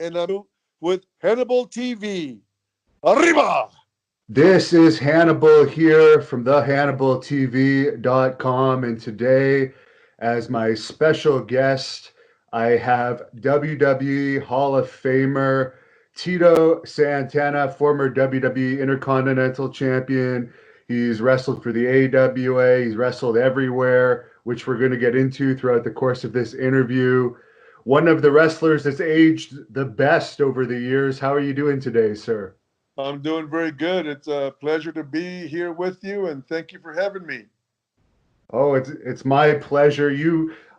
and I'm with Hannibal TV. Arriba! This is Hannibal here from thehannibaltv.com, and today, as my special guest, I have WWE Hall of Famer Tito Santana, former WWE Intercontinental Champion. He's wrestled for the AWA, he's wrestled everywhere, which we're going to get into throughout the course of this interview. One of the wrestlers that's aged the best over the years. How are you doing today, sir? I'm doing very good. It's a pleasure to be here with you, and thank you for having me. Oh, it's my pleasure.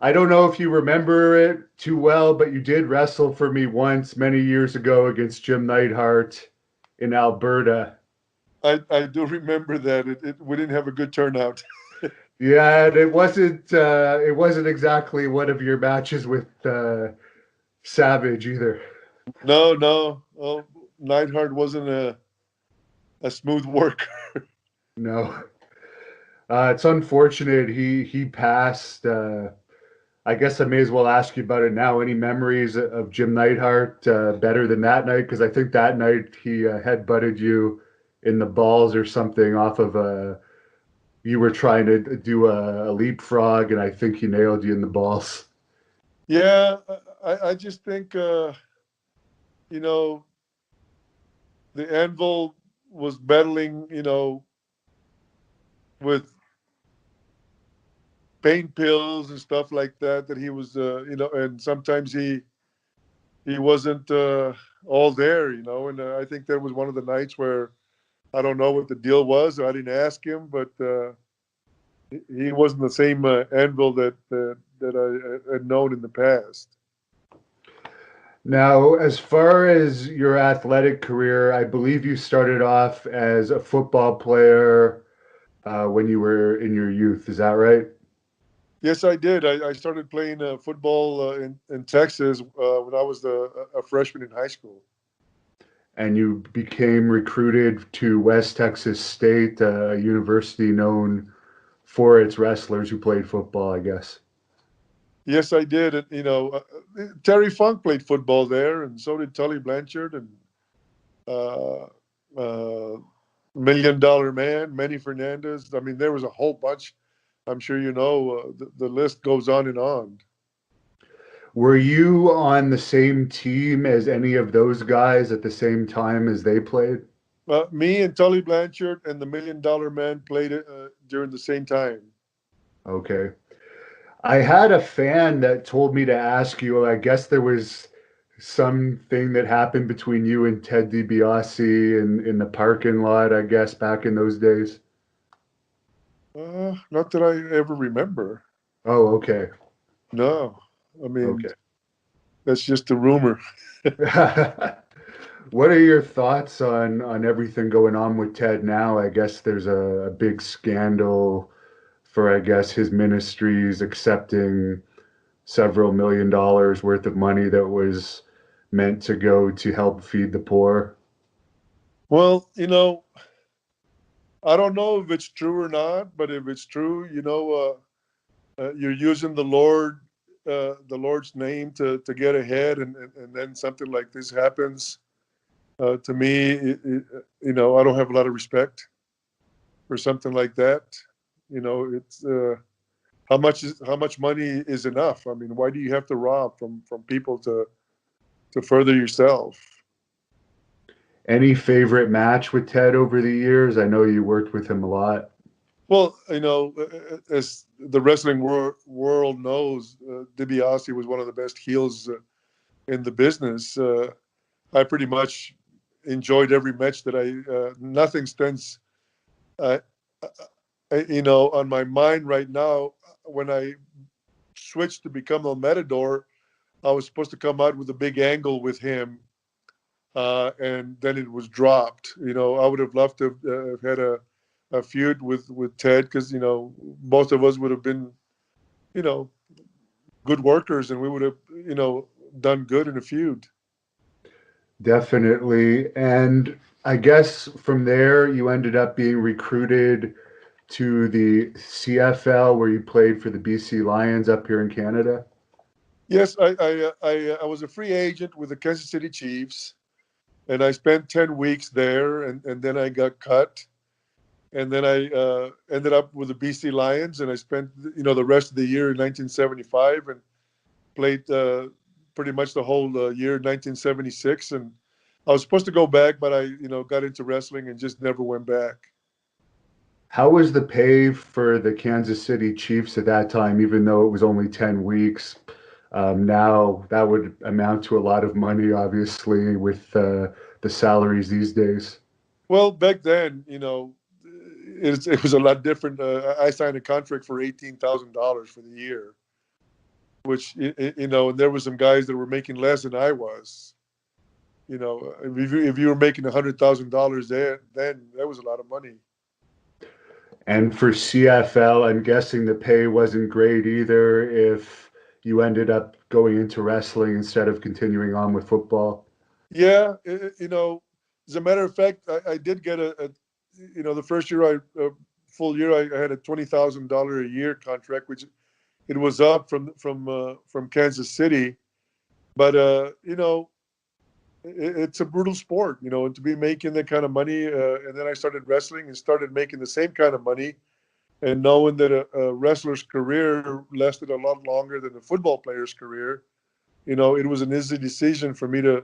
I don't know if you remember it too well, but you did wrestle for me once many years ago against Jim Neidhart in Alberta. I do remember that. We didn't have a good turnout. Yeah, and it wasn't exactly one of your matches with Savage either. No, no. Oh, Neidhart wasn't a smooth worker. No. It's unfortunate he passed. I guess I may as well ask you about it now. Any memories of Jim Neidhart better than that night? Because I think that night he headbutted you in the balls or something off of you were trying to do a leapfrog, and I think he nailed you in the balls. Yeah, I just think, you know, the Anvil was battling, with pain pills and stuff like that. That he was, and sometimes he wasn't all there, And I think that was one of the nights where I don't know what the deal was. I didn't ask him, but he wasn't the same Anvil that I had known in the past. Now, as far as your athletic career, I believe you started off as a football player when you were in your youth. Is that right? Yes, I did. I started playing football in Texas when I was a freshman in high school. And you became recruited to West Texas State, a university known for its wrestlers who played football, I guess. Yes, I did. Terry Funk played football there, and so did Tully Blanchard and uh, uh, Million Dollar Man, Manny Fernandez. I mean, there was a whole bunch. I'm sure you know. The list goes on and on. Were you on the same team as any of those guys at the same time as they played? Me and Tully Blanchard and the Million Dollar Man played it during the same time. Okay. I had a fan that told me to ask you, I guess there was something that happened between you and Ted DiBiase in the parking lot, I guess, back in those days. Not that I ever remember. Oh, okay. No, I mean Okay. that's just a rumor. What are your thoughts on everything going on with Ted now? I guess there's a big scandal for, I guess, his ministries accepting several $1 million worth of money that was meant to go to help feed the poor. Well, I don't know if it's true or not, but if it's true, you're using the Lord's name to get ahead, and then something like this happens. To me, I don't have a lot of respect for something like that. It's how much money is enough? I mean, why do you have to rob from people to further yourself? Any favorite match with Ted over the years? I know you worked with him a lot. Well, as the wrestling world knows, DiBiase was one of the best heels in the business. I pretty much enjoyed every match that nothing stands, uh, on my mind right now. When I switched to become El Matador, I was supposed to come out with a big angle with him, and then it was dropped. I would have loved to have had a feud with Ted, because both of us would have been you know good workers, and we would have done good in a feud. Definitely. And I guess from there, you ended up being recruited to the CFL where you played for the BC Lions up here in Canada. Yes, I was a free agent with the Kansas City Chiefs, and I spent 10 weeks there, and then I got cut, and then I ended up with the BC Lions, and I spent the rest of the year in 1975 and played pretty much the whole year 1976, and I was supposed to go back, but I got into wrestling and just never went back. How was the pay for the Kansas City Chiefs at that time, even though it was only 10 weeks? Now that would amount to a lot of money, obviously, with the salaries these days. Well, back then, it was a lot different. I signed a contract for $18,000 for the year, which and there were some guys that were making less than I was. If you were making $100,000 then that was a lot of money. And for CFL, I'm guessing the pay wasn't great either if you ended up going into wrestling instead of continuing on with football. Yeah, as a matter of fact, I did get the first year full year, I had a $20,000 a year contract, which it was up from Kansas City, but it's a brutal sport, and to be making that kind of money, and then I started wrestling and started making the same kind of money, and knowing that a wrestler's career lasted a lot longer than a football player's career, it was an easy decision for me to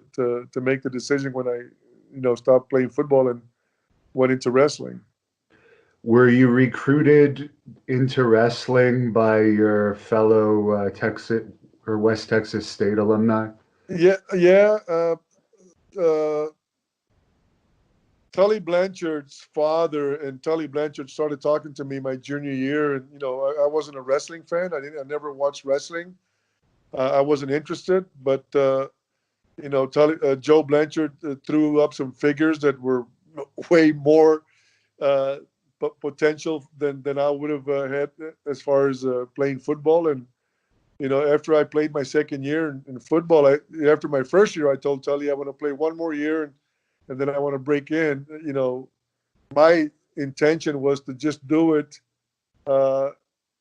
make the decision when I, stopped playing football and went into wrestling. Were you recruited into wrestling by your fellow Texas or West Texas State alumni? Yeah, yeah. Uh, Tully Blanchard's father and Tully Blanchard started talking to me my junior year, and I wasn't a wrestling fan. I never watched wrestling. I wasn't interested, but Joe Blanchard threw up some figures that were way more uh, potential than I would have had as far as playing football. And after I played my second year in football, after my first year, I told Tully I want to play one more year, and then I want to break in. My intention was to just do it uh,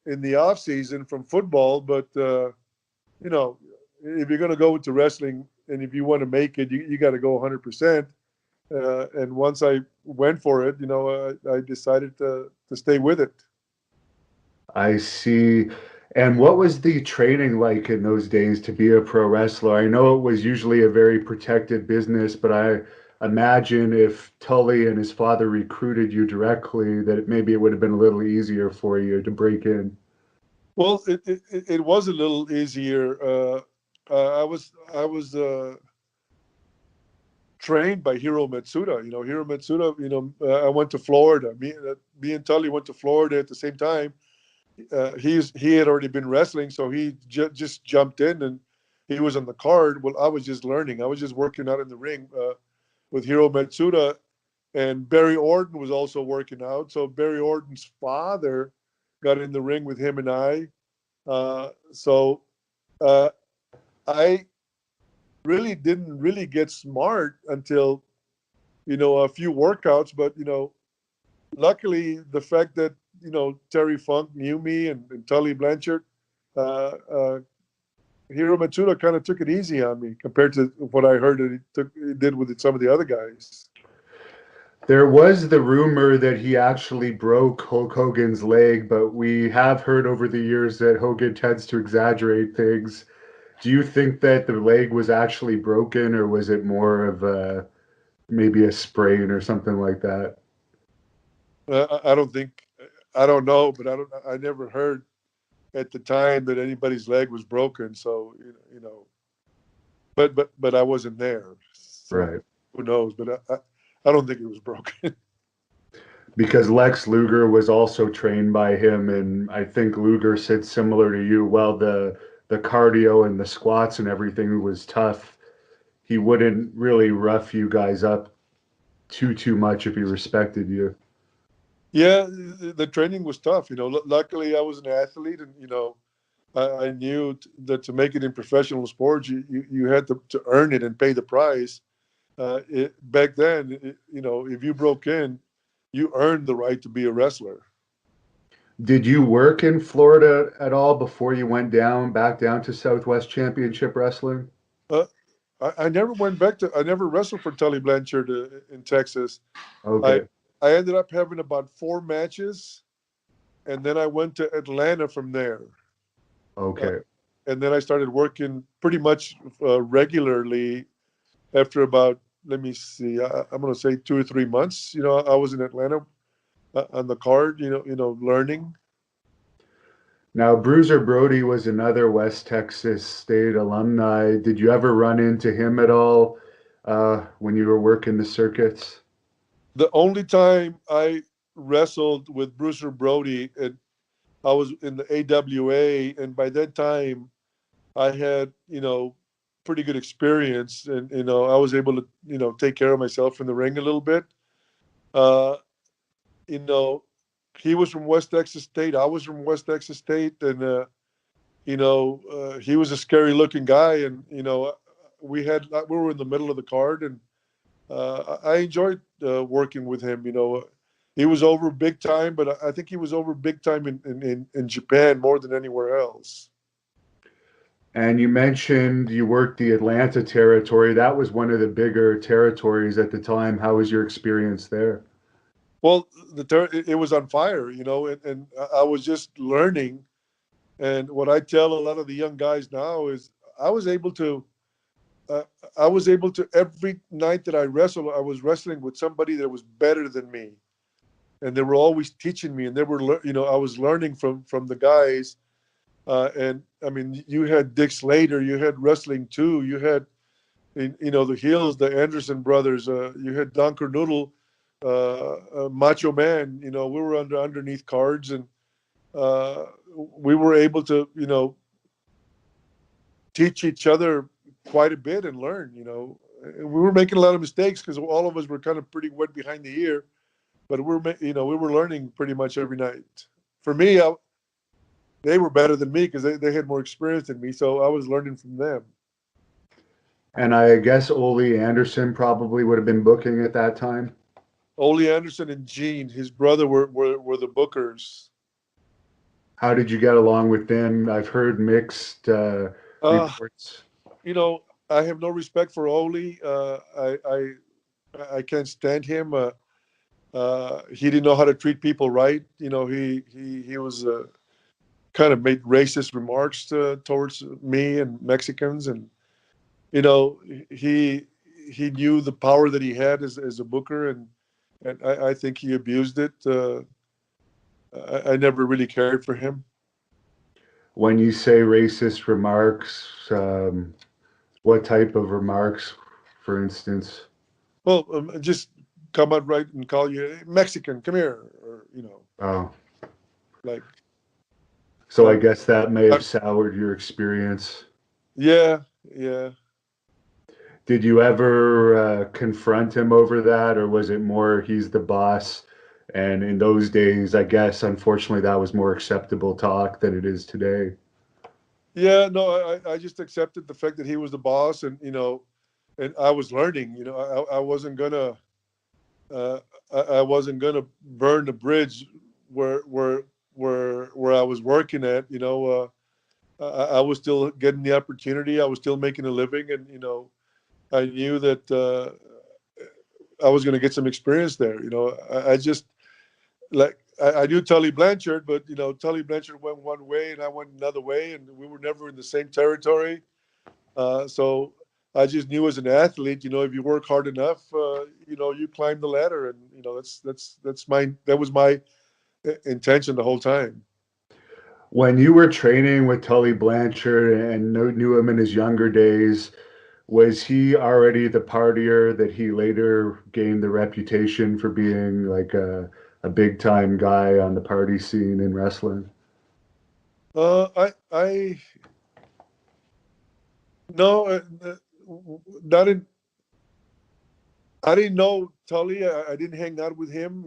in the off season from football, but you know, if you're going to go into wrestling and if you want to make it, you got to go 100%. And once I went for it, I decided to stay with it. I see. And what was the training like in those days to be a pro wrestler? I know it was usually a very protected business, but I imagine if Tully and his father recruited you directly, that maybe it would have been a little easier for you to break in. Well, it was a little easier. I was trained by Hiro Matsuda. Hiro Matsuda. I went to Florida. Me and Tully went to Florida at the same time. He had already been wrestling, so he just jumped in and he was on the card. Well, I was just learning. I was just working out in the ring with Hiro Matsuda, and Barry Orton was also working out. So Barry Orton's father got in the ring with him and I. So uh, I really didn't really get smart until a few workouts, but luckily the fact that Terry Funk knew me and Tully Blanchard, uh, uh, Hiro Matsuda kind of took it easy on me compared to what I heard that he did with some of the other guys. There was the rumor that he actually broke Hulk Hogan's leg, but we have heard over the years that Hogan tends to exaggerate things. Do you think that the leg was actually broken, or was it more of a maybe a sprain or something like that? I don't think, I don't know, but I never heard at the time that anybody's leg was broken. So but I wasn't there, so Right. who knows? But I don't think it was broken. Because Lex Luger was also trained by him, and I think Luger said similar to you. Well, the cardio and the squats and everything was tough. He wouldn't really rough you guys up too much if he respected you. Yeah, the training was tough. Luckily I was an athlete, and I knew that to make it in professional sports, you had to earn it and pay the price. Back then, if you broke in, you earned the right to be a wrestler. Did you work in Florida at all before you went back down to Southwest Championship Wrestling? Uh, I never went back to. I never wrestled for Tully Blanchard in Texas. I Okay, I ended up having about 4 matches, and then I went to Atlanta from there. Uh, okay. and then I started working pretty much regularly after about, let me see, I'm going to say 2 or 3 months. I was in Atlanta on the card, learning. Now, Bruiser Brody was another West Texas State alumni. Did you ever run into him at all when you were working the circuits? The only time I wrestled with Bruiser Brody, and I was in the AWA, and by that time I had, pretty good experience, and I was able to, take care of myself in the ring a little bit. Uh, you know, he was from West Texas State. I was from West Texas State, and he was a scary looking guy, and we were in the middle of the card, and I enjoyed working with him. He was over big time, but I think he was over big time in Japan more than anywhere else. And you mentioned you worked the Atlanta territory. That was one of the bigger territories at the time. How was your experience there? Well, it was on fire, and I was just learning. And what I tell a lot of the young guys now is I was able to uh, every night that I wrestled, I was wrestling with somebody that was better than me, and they were always teaching me, and they were, I was learning from the guys. And I mean, you had Dick Slater, you had Wrestling 2, you had, the Heels, the Anderson brothers, you had Don Cornoodle, Macho Man. We were underneath cards, and we were able to, teach each other quite a bit and learn. We were making a lot of mistakes because all of us were kind of pretty wet behind the ear, but we were learning pretty much every night. For me, they were better than me because they had more experience than me, so I was learning from them. And I guess Ole Anderson probably would have been booking at that time. Ole Anderson and Gene, his brother, were the bookers. How did you get along with them? I've heard mixed Uh, reports. you know, I have no respect for Ole. I can't stand him. He didn't know how to treat people right. He was kind of made racist remarks towards me and Mexicans, and you know he he knew the power that he had as a booker, and I think he abused it. I never really cared for him. When you say racist remarks, what type of remarks, for instance? Well, just come out right and call you Mexican, come here, or Oh, like so I like guess that may uh, have soured your experience. yeah, yeah. Did you ever confront him over that, or was it more he's the boss? And in those days, I guess, unfortunately, that was more acceptable talk than it is today. Yeah, no, I just accepted the fact that he was the boss, and and I was learning. I wasn't gonna uh, I wasn't gonna burn the bridge where I was working at. I was still getting the opportunity. I was still making a living, and I knew that I was gonna get some experience there. I just like I knew Tully Blanchard, but Tully Blanchard went one way and I went another way, and we were never in the same territory. So I just knew as an athlete, if you work hard enough, you climb the ladder, and that was my intention the whole time. When you were training with Tully Blanchard and knew him in his younger days, was he already the partier that he later gained the reputation for being like a big time guy on the party scene in wrestling? I no, not in. I didn't know Tully. I didn't hang out with him.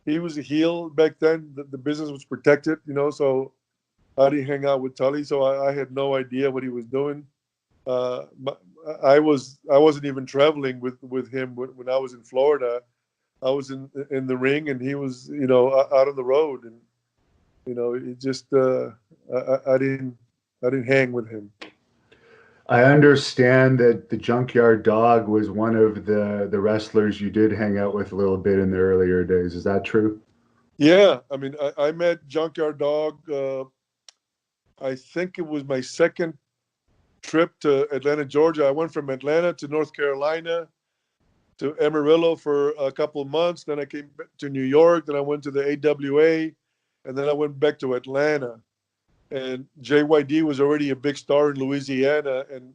He was a heel back then. The business was protected. So I didn't hang out with Tully, so I had no idea what he was doing. But I wasn't even traveling with him when I was in Florida. I was in the ring and he was, out on the road, and it just I didn't hang with him. I understand that the Junkyard Dog was one of the wrestlers you did hang out with a little bit in the earlier days. Is that true? Yeah, I mean, I met Junkyard Dog. I think it was my second trip to Atlanta, Georgia. I went from Atlanta to North Carolina to Amarillo for a couple of months. Then I came back to New York. Then I went to the AWA, and then I went back to Atlanta. And JYD was already a big star in Louisiana, and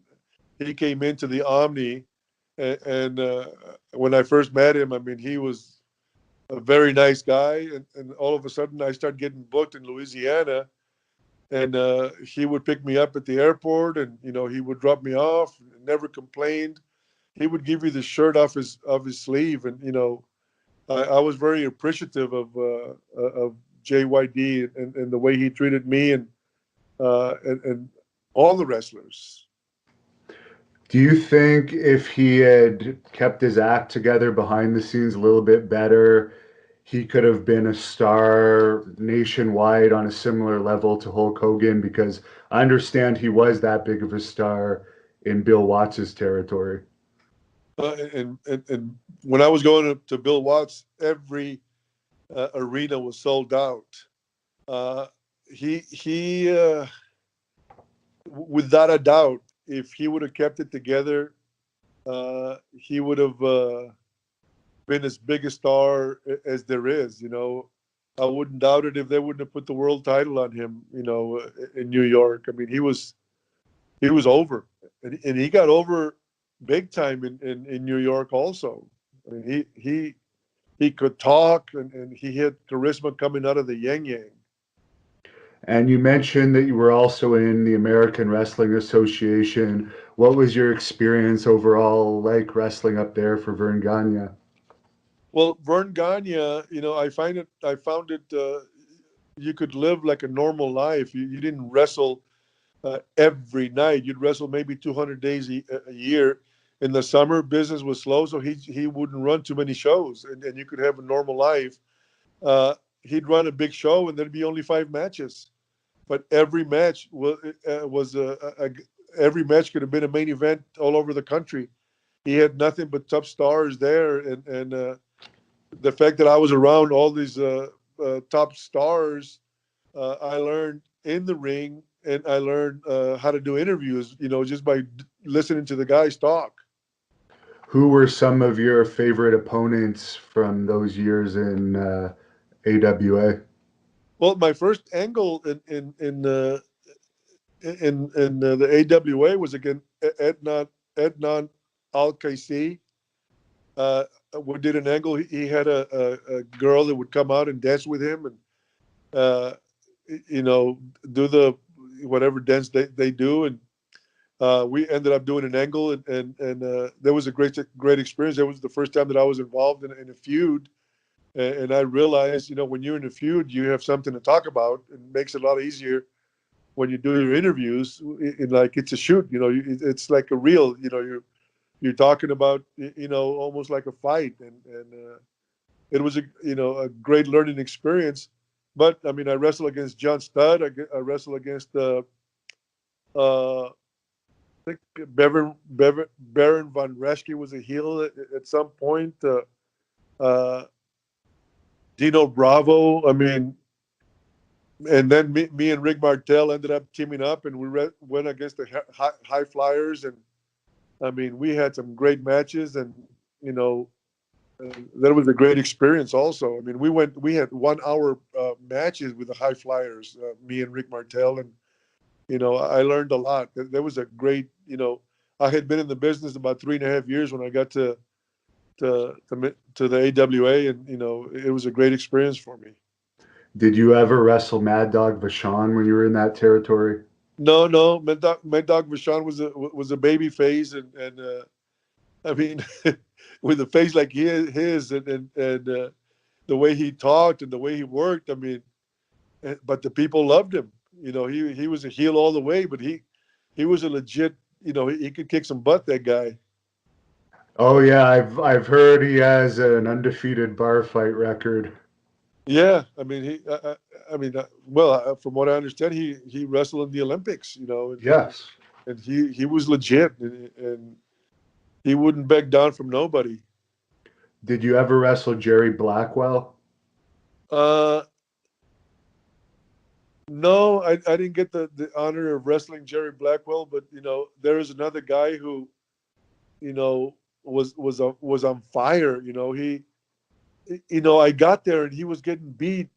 he came into the Omni. And when I first met him, I mean, he was a very nice guy. And all of a sudden, I started getting booked in Louisiana, and he would pick me up at the airport, and he would drop me off. Never complained. He would give you the shirt off his sleeve, and I was very appreciative of JYD and the way he treated me and all the wrestlers. Do you think if he had kept his act together behind the scenes a little bit better, he could have been a star nationwide on a similar level to Hulk Hogan? Because I understand he was that big of a star in Bill Watts' territory. And when I was going to Bill Watts, every arena was sold out. He without a doubt, if he would have kept it together, he would have been as big a star as there is. I wouldn't doubt it if they wouldn't have put the world title on him. In New York. I mean, he was over, and he got over big time in New York also. I mean, he could talk, and he had charisma coming out of the yang yang. And you mentioned that you were also in the American Wrestling Association. What was your experience overall like wrestling up there for Vern Gagne? Well, Vern Gagne, I found it. You could live like a normal life. You didn't wrestle every night. You'd wrestle maybe 200 days a year. In the summer, business was slow, so he wouldn't run too many shows, and you could have a normal life. He'd run a big show, and there'd be only 5 matches, but every match every match could have been a main event all over the country. He had nothing but top stars there, and the fact that I was around all these top stars, I learned in the ring, and I learned how to do interviews, just by listening to the guys talk. Who were some of your favorite opponents from those years in AWA? Well, my first angle in the AWA was against Ednan Al-Kaisi. We did an angle. He had a girl that would come out and dance with him, and uh, do the whatever dance they do, and we ended up doing an angle, and that was a great experience. That was the first time that I was involved in a feud, and I realized, when you're in a feud, you have something to talk about. It makes it a lot easier when you do your interviews. Like it's a shoot, it's like a reel. You're talking about, almost like a fight, and it was a great learning experience. But I mean, I wrestled against John Studd. I wrestled against I think Baron von Raschke was a heel at some point. Uh, Dino Bravo. I mean, and then me and Rick Martel ended up teaming up, and we went against the high flyers. And I mean, we had some great matches, and you know, that was a great experience. Also, I mean, we had 1 hour matches with the high flyers, me and Rick Martel, and I learned a lot. There was a great, I had been in the business about 3.5 years when I got to the AWA, and it was a great experience for me. Did you ever wrestle Mad Dog Vachon when you were in that territory? No, no, Mad Dog Vachon was a baby face, and I mean, with a face like his, and the way he talked and the way he worked. I mean, but the people loved him. He was a heel all the way, but he was a legit. He could kick some butt. That guy. Oh yeah, I've heard he has an undefeated bar fight record. Yeah, I mean from what I understand, he wrestled in the Olympics, Yes. and he was legit, and he wouldn't back down from nobody. Did you ever wrestle Jerry Blackwell? Uh, no, I didn't get the honor of wrestling Jerry Blackwell, but there is another guy who you know was on fire. I got there and he was getting beat,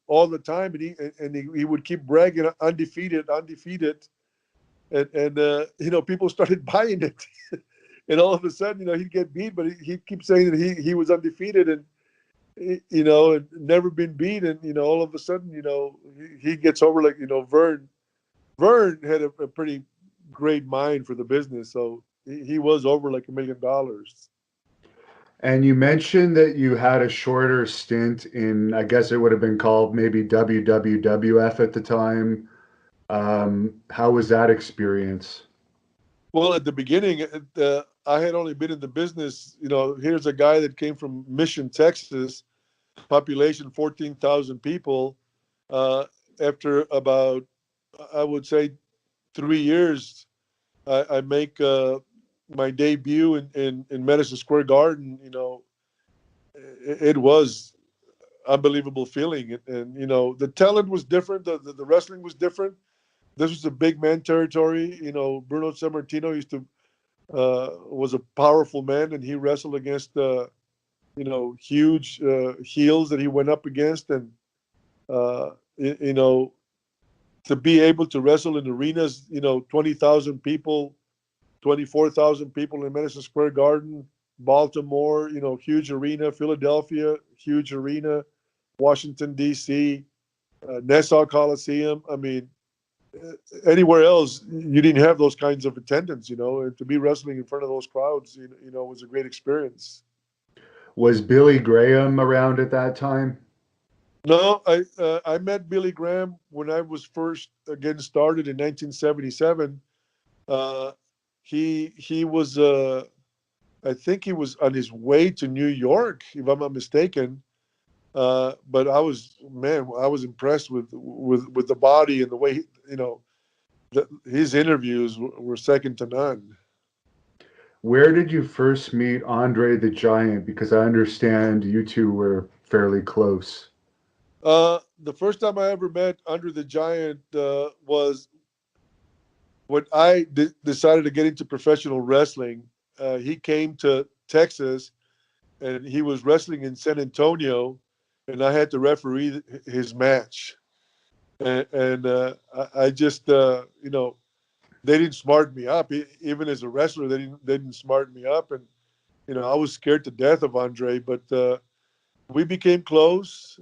all the time, and he would keep bragging undefeated, undefeated, and people started buying it, and all of a sudden, he'd get beat, but he'd keep saying that he was undefeated and never been beat, and all of a sudden, he gets over like Vern. Vern had a pretty great mind for the business, so he was over like $1 million. And you mentioned that you had a shorter stint in, I guess it would have been called maybe WWWF at the time. How was that experience? Well, at the beginning, I had only been in the business. Here's a guy that came from Mission, Texas, population 14,000 people. After about, I would say, 3 years, I make my debut in Madison Square Garden. It was unbelievable feeling, and the talent was different. The wrestling was different. This was a big man territory. Bruno Sammartino was a powerful man, and he wrestled against huge heels that he went up against, and uh, you know to be able to wrestle in arenas, 20,000 people, 24,000 people in Madison Square Garden, Baltimore, huge arena, Philadelphia, huge arena, Washington D.C., Nassau Coliseum. I mean, anywhere else you didn't have those kinds of attendance, and to be wrestling in front of those crowds, was a great experience. Was Billy Graham around at that time? No, I met Billy Graham when I was first getting started in 1977. Uh, he was I think he was on his way to New York, if I'm not mistaken. But I was impressed with the body and the way his interviews were second to none. Where did you first meet Andre the Giant? Because I understand you two were fairly close. The first time I ever met Andre the Giant was when I decided to get into professional wrestling. He came to Texas and he was wrestling in San Antonio, and I had to referee his match. And I just, they didn't smart me up. Even as a wrestler, they didn't smart me up, and I was scared to death of Andre. But we became close.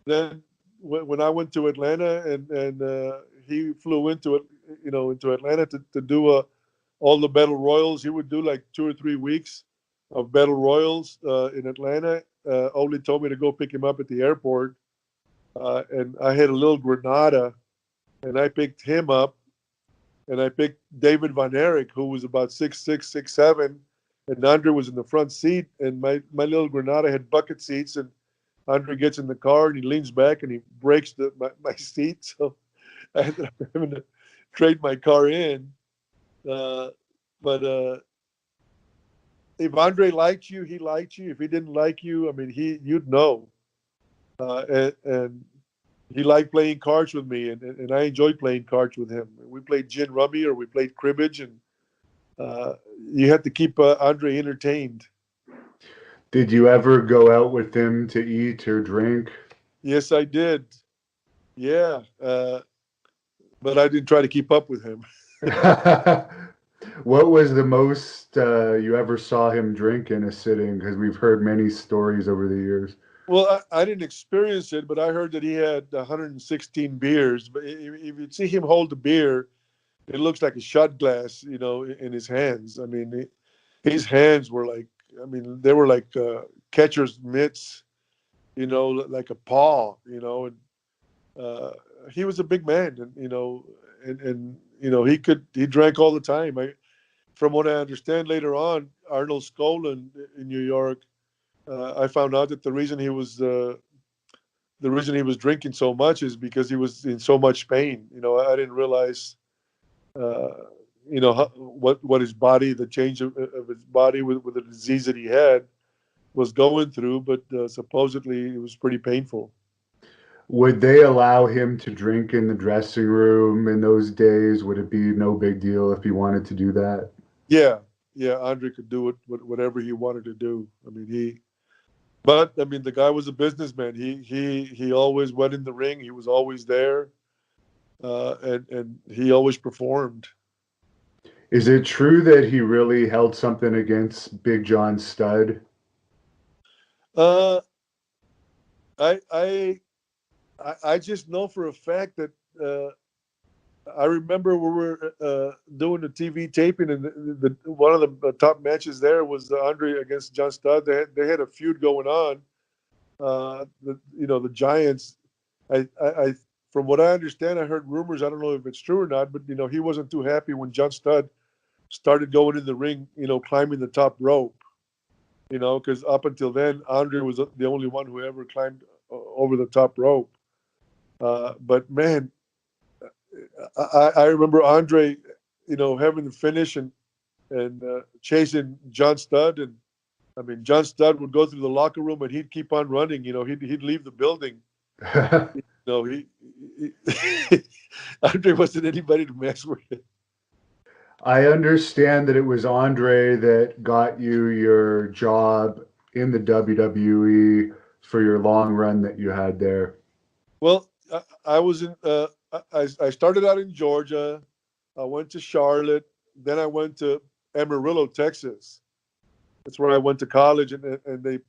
Then when I went to Atlanta and he flew into it, into Atlanta to do all the battle royals. He would do like 2 or 3 weeks of battle royals in Atlanta. Only told me to go pick him up at the airport, and I had a little Granada, and I picked him up, and I picked David Von Erich, who was about 6'6", 6'7", and Andre was in the front seat, and my little Granada had bucket seats, and Andre gets in the car and he leans back and he breaks my seat, so I ended up having to trade my car in. Uh, but if Andre liked you, he liked you. If he didn't like you, I mean, you'd know. And he liked playing cards with me, and I enjoyed playing cards with him. We played gin rummy or we played cribbage, and uh, you had to keep Andre entertained. Did you ever go out with him to eat or drink? Yes, I did. Yeah, but I didn't try to keep up with him. What was the most you ever saw him drink in a sitting? Because we've heard many stories over the years. Well, I didn't experience it, but I heard that he had 116 beers. But if you see him hold a beer, it looks like a shot glass, in his hands. I mean, his hands were like, I mean, they were like catcher's mitts, like a paw, and uh, he was a big man, and he drank all the time. from what I understand later on, Arnold Skolin in New York, I found out that the reason he was drinking so much is because he was in so much pain. I didn't realize, uh, what his body, the change of his body with the disease that he had was going through. But supposedly it was pretty painful. Would they allow him to drink in the dressing room in those days? Would it be no big deal if he wanted to do that? Yeah, yeah, Andre could do whatever he wanted to do. I mean, but I mean, the guy was a businessman. He always went in the ring. He was always there, and he always performed. Is it true that he really held something against Big John Studd? Uh, I I I just know for a fact that I remember we were doing the TV taping, and one of the top matches there was Andre against John Studd. They had a feud going on. The Giants. I from what I understand, I heard rumors. I don't know if it's true or not, but he wasn't too happy when John Studd started going in the ring. Climbing the top rope. Because up until then, Andre was the only one who ever climbed over the top rope. But man, I remember Andre, having the finish and chasing John Studd, and I mean John Studd would go through the locker room and he'd keep on running. He'd leave the building. No, he Andre wasn't anybody to mess with. I understand that it was Andre that got you your job in the WWE for your long run that you had there. Well, I was in. I started out in Georgia. I went to Charlotte. Then I went to Amarillo, Texas. That's where I went to college, and they,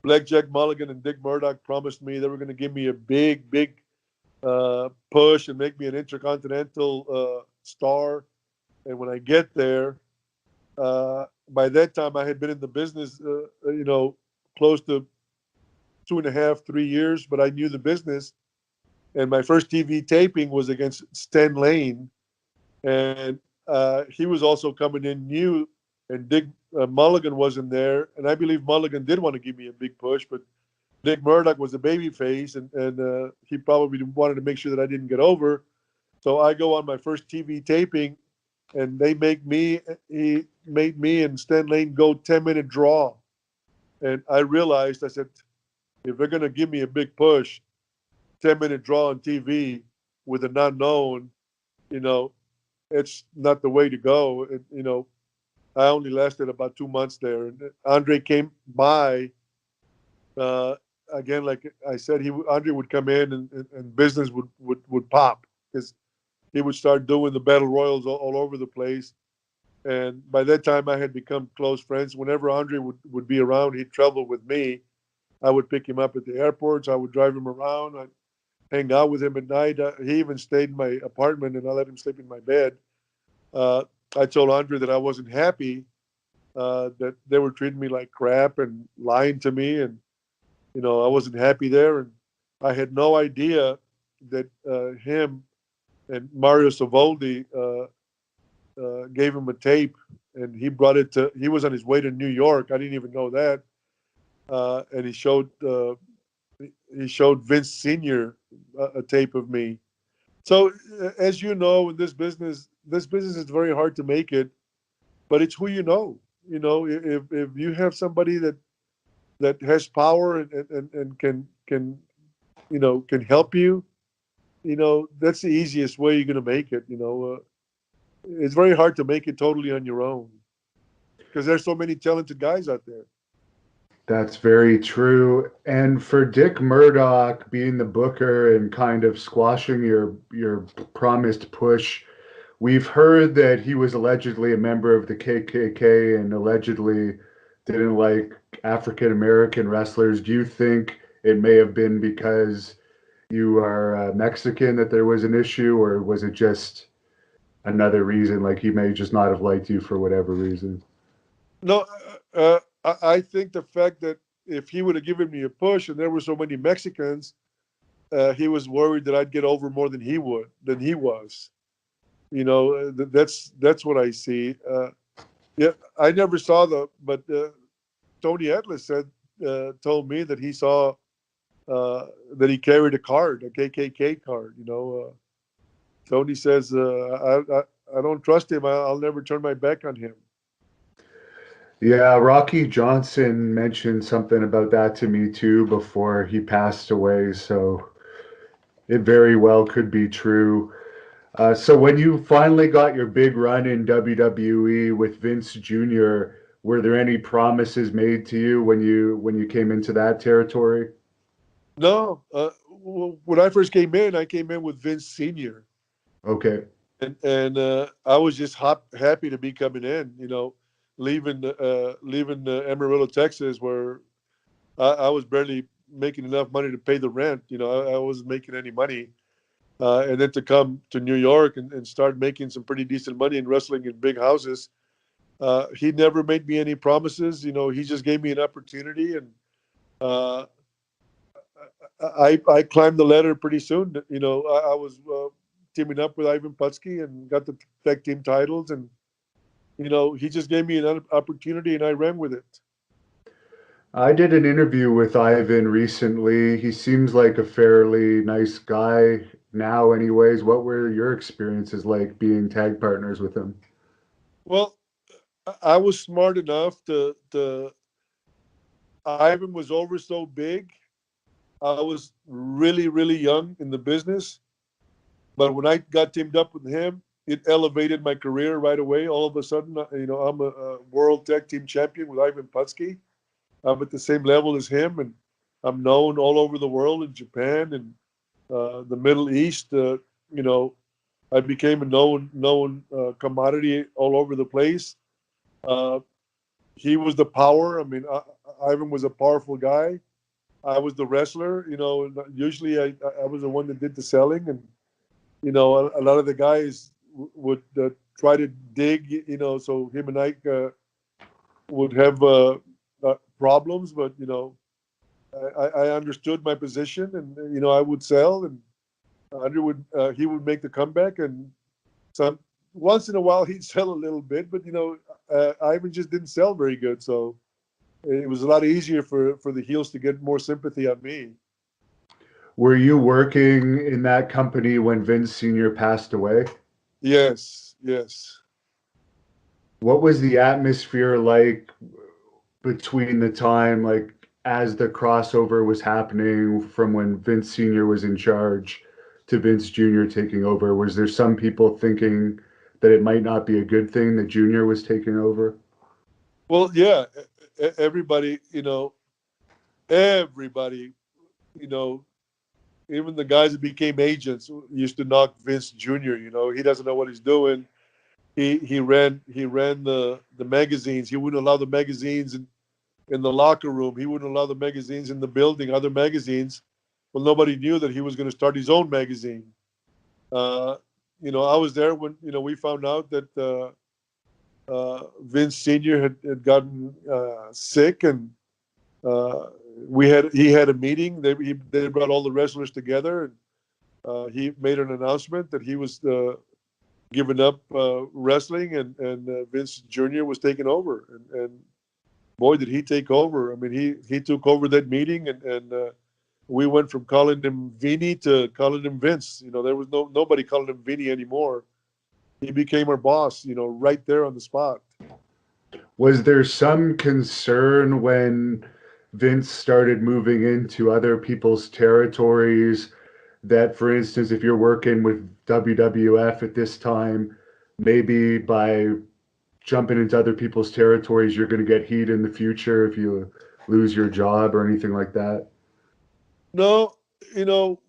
Blackjack Mulligan and Dick Murdoch promised me they were going to give me a big push and make me an intercontinental star. And when I get there, by that time I had been in the business, close to 2.5, 3 years, but I knew the business. And my first TV taping was against Stan Lane, and he was also coming in new, and Dick Mulligan wasn't there, and I believe Mulligan did want to give me a big push, but Dick Murdoch was a baby face, and he probably wanted to make sure that I didn't get over. So I go on my first TV taping, and he made me and Stan Lane go 10-minute draw, and I realized, I said, if they're gonna give me a big push, 10-minute draw on TV with an unknown, you know, it's not the way to go. I only lasted about 2 months there. And Andre came by, uh, again, like I said, Andre would come in and business would pop because he would start doing the battle royals all over the place. And by that time, I had become close friends. Whenever Andre would be around, he'd travel with me. I would pick him up at the airports. I would drive him around. I'd hang out with him at night. He even stayed in my apartment, and I let him sleep in my bed. Uh, I told Andre that I wasn't happy, that they were treating me like crap and lying to me, and I wasn't happy there. And I had no idea that him and Mario Savoldi gave him a tape, and he brought it to. He was on his way to New York. I didn't even know that, and he showed Vince Senior a tape of me. So, as you know, in this business is very hard to make it, but it's who you know. If you have somebody that has power and can help you, that's the easiest way you're going to make it. It's very hard to make it totally on your own because there's so many talented guys out there. That's very true. And for Dick Murdoch being the booker and kind of squashing your promised push, we've heard that he was allegedly a member of the KKK and allegedly didn't like African American wrestlers. Do you think it may have been because you are Mexican that there was an issue, or was it just another reason, like he may just not have liked you for whatever reason? No, I think the fact that if he would have given me a push and there were so many Mexicans, he was worried that I'd get over more than he was. That's what I see. Yeah, I never saw but Tony Atlas told me that he saw that he carried a card, a KKK card. Tony says, I don't trust him. I'll never turn my back on him. Yeah, Rocky Johnson mentioned something about that to me too before he passed away, so it very well could be true. So when you finally got your big run in WWE with Vince Jr., were there any promises made to you when you came into that territory? No, when I first came in, I came in with Vince Senior, Okay. and I was just happy to be coming in. Leaving Amarillo, Texas, where I was barely making enough money to pay the rent. I wasn't making any money. And then to come to New York and start making some pretty decent money and wrestling in big houses. He never made me any promises. He just gave me an opportunity, and uh, I climbed the ladder pretty soon. I was teaming up with Ivan Putski and got the tag team titles, and he just gave me an opportunity, and I ran with it. I did an interview with Ivan recently. He seems like a fairly nice guy now, anyways. What were your experiences like being tag partners with him? Well, I was smart enough to. Ivan was over so big. I was really, really young in the business, but when I got teamed up with him, it elevated my career right away. All of a sudden, I'm a world tag team champion with Ivan Putski. I'm at the same level as him, and I'm known all over the world in Japan and the Middle East. You know, I became a known commodity all over the place. Uh, he was the power. I mean, Ivan was a powerful guy. I was the wrestler. Usually I was the one that did the selling, and a lot of the guys would try to dig. So him and Ike would have problems, but I understood my position, and I would sell, and Andrew would he would make the comeback, and some once in a while he'd sell a little bit, but Ivan just didn't sell very good, so it was a lot easier for the heels to get more sympathy on me. Were you working in that company when Vince Sr. passed away? Yes, yes. What was the atmosphere like between the time, like, as the crossover was happening from when Vince Sr. was in charge to Vince Jr. taking over? Was there some people thinking that it might not be a good thing that Jr. was taking over? Well, yeah, everybody, everybody, you know, even the guys that became agents used to knock Vince Jr. He doesn't know what he's doing. He ran the magazines. He wouldn't allow the magazines in the locker room. He wouldn't allow the magazines in the building, other magazines. Well, nobody knew that he was going to start his own magazine. Uh, I was there when we found out that Vince Senior had gotten sick, and uh, he had a meeting. They brought all the wrestlers together, and he made an announcement that he was giving up wrestling, and Vince Jr. was taking over, and boy, did he take over! I mean, he took over that meeting, and we went from calling him Vinny to calling him Vince. There was nobody calling him Vinny anymore. He became our boss. Right there on the spot. Was there some concern when Vince started moving into other people's territories that, for instance, if you're working with WWF at this time, maybe by jumping into other people's territories, you're going to get heat in the future if you lose your job or anything like that? No, you know,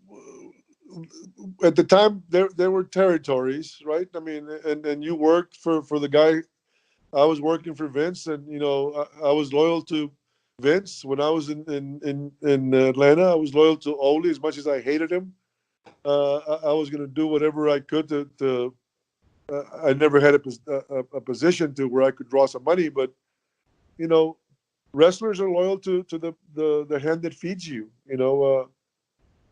at the time there were territories, right? I mean, and you worked for the guy. I was working for Vince, and I was loyal to Vince when I was in Atlanta. I was loyal to Ole as much as I hated him. I was going to do whatever I could to I never had a position to where I could draw some money, but you know, wrestlers are loyal to the hand that feeds you.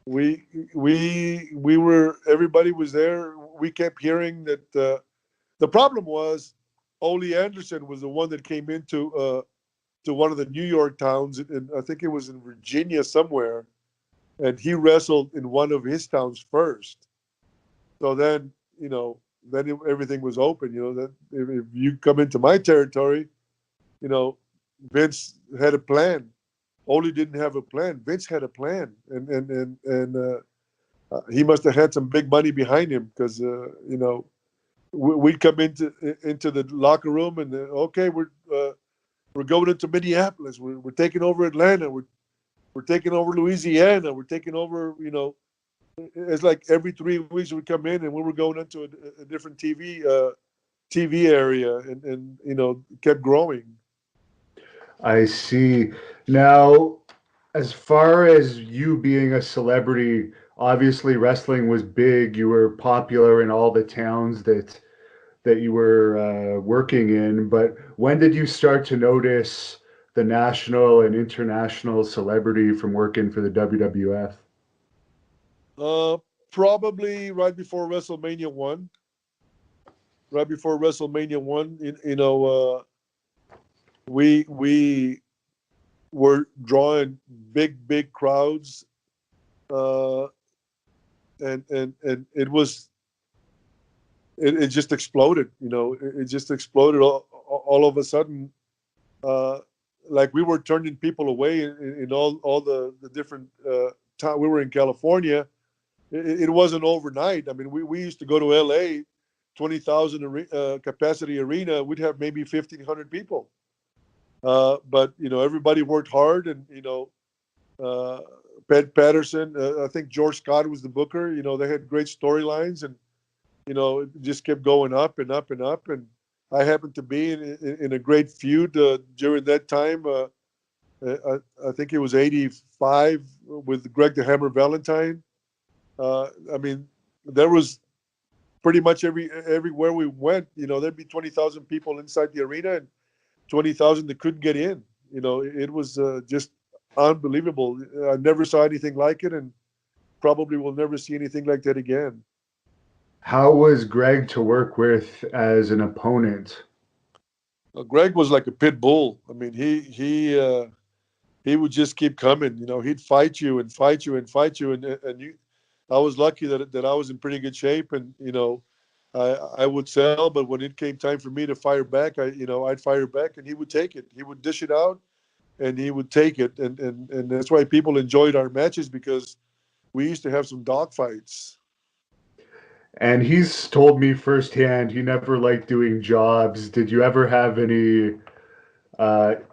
We were everybody was there we kept hearing that the problem was Ole Anderson was the one that came into to one of the New York towns, and I think it was in Virginia somewhere, and he wrestled in one of his towns first. So then, everything was open. That if you come into my territory, you know, Vince had a plan. Ole didn't have a plan. Vince had a plan, and he must have had some big money behind him because we'd come into the locker room and okay, we're going into Minneapolis. We're taking over Atlanta. We're taking over Louisiana. We're taking over. It's like every 3 weeks we come in and we were going into a different TV area, and kept growing. I see. Now, as far as you being a celebrity, obviously wrestling was big. You were popular in all the towns that you were working in. But when did you start to notice the national and international celebrity from working for the WWF? Uh, Probably right before WrestleMania one. Right before WrestleMania one, we were drawing big crowds, uh, and it just exploded. It just exploded all of a sudden. Uh, like we were turning people away in all the different town. We were in California. It wasn't overnight. I mean, we used to go to LA, 20,000 capacity arena. We'd have maybe 1,500 people. But everybody worked hard, and uh, Pat Patterson. I think George Scott was the booker. They had great storylines, and it just kept going up and up and up. And I happened to be in a great feud during that time. I think it was '85 with Greg the Hammer Valentine. I mean, there was pretty much everywhere we went. There'd be 20,000 people inside the arena and 20,000 that couldn't get in. It was just unbelievable. I never saw anything like it, and probably will never see anything like that again. How was Greg to work with as an opponent? Greg was like a pit bull. I mean, he would just keep coming. He'd fight you and fight you and fight you, and you. I was lucky that I was in pretty good shape, and I would sell. But when it came time for me to fire back, I'd fire back, and he would take it. He would dish it out, and he would take it, and that's why people enjoyed our matches because we used to have some dog fights. And he's told me firsthand he never liked doing jobs. Did you ever have any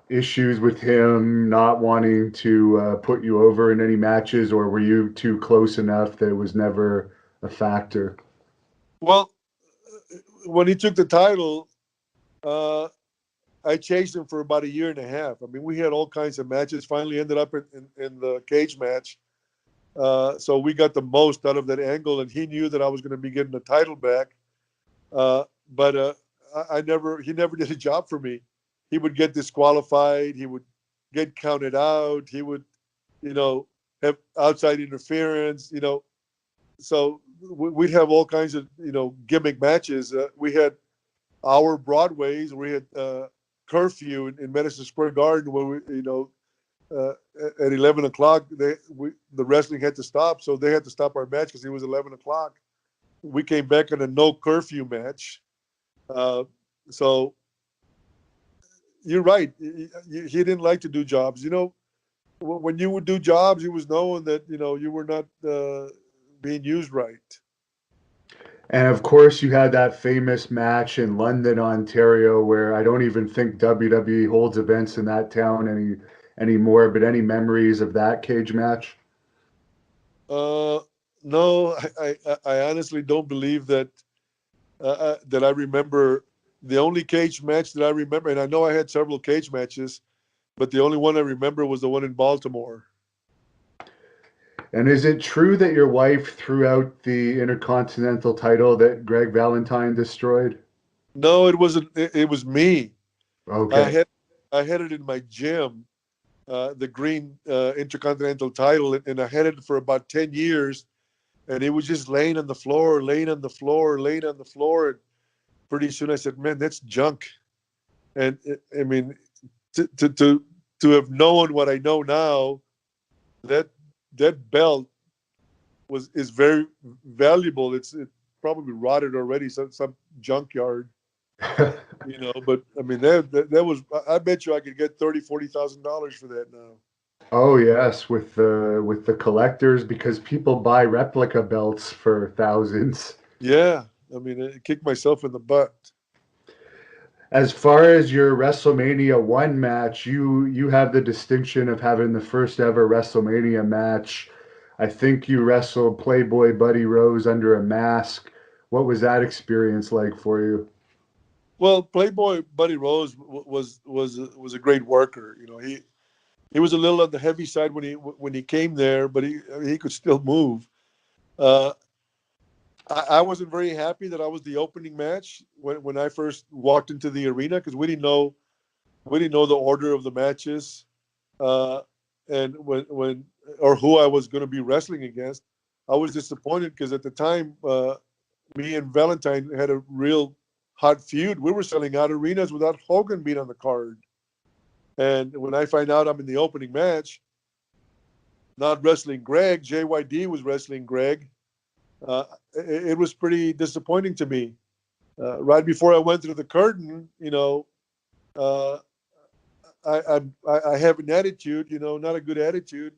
issues with him not wanting to put you over in any matches, or were you too close enough that it was never a factor? Well, when he took the title, uh, I chased him for about a year and a half. I mean, we had all kinds of matches. Finally, ended up in the cage match. So we got the most out of that angle, and he knew that I was going to be getting the title back. But he never did a job for me. He would get disqualified. He would get counted out. He would, have outside interference. So we'd have all kinds of, gimmick matches. We had our Broadways. We had curfew in Madison Square Garden where uh, at 11 o'clock, the wrestling had to stop, so they had to stop our match because it was 11 o'clock. We came back in a no curfew match. So you're right. He didn't like to do jobs. When you would do jobs, it was knowing that, you were not being used right. And of course, you had that famous match in London, Ontario, where I don't even think WWE holds events in that town anymore. But any memories of that cage match? Uh, no, I honestly don't believe that I remember. The only cage match that I remember, and I know I had several cage matches, but the only one I remember was the one in Baltimore. And is it true that your wife threw out the Intercontinental title that Greg Valentine destroyed? No, it wasn't. It was me. I Okay. had I had it in my gym, the green Intercontinental title, and I had it for about 10 years. and he was just laying on the floor, laying on the floor, laying on the floor. And pretty soon I said, "Man, that's junk." And I mean, to to to to have known what I know now, that that belt is very valuable. It probably rotted already, some junkyard, But I mean, that was. I bet you I could get $30,000-$40,000 for that now. Oh yes, with the collectors because people buy replica belts for thousands. Yeah, I mean, I kicked myself in the butt. As far as your WrestleMania 1 match, you have the distinction of having the first ever WrestleMania match. I think you wrestled Playboy Buddy Rose under a mask. What was that experience like for you? Well, Playboy Buddy Rose was a great worker. He was a little on the heavy side when he came there, but he could still move. Uh, I wasn't very happy that I was the opening match when I first walked into the arena because we didn't know the order of the matches, uh, and when or who I was going to be wrestling against. I was disappointed because at the time, me and Valentine had a real hot feud. We were selling out arenas without Hogan being on the card. And when I find out I'm in the opening match, not wrestling Greg, JYD was wrestling Greg. It was pretty disappointing to me. Right before I went through the curtain, uh, I have an attitude, not a good attitude.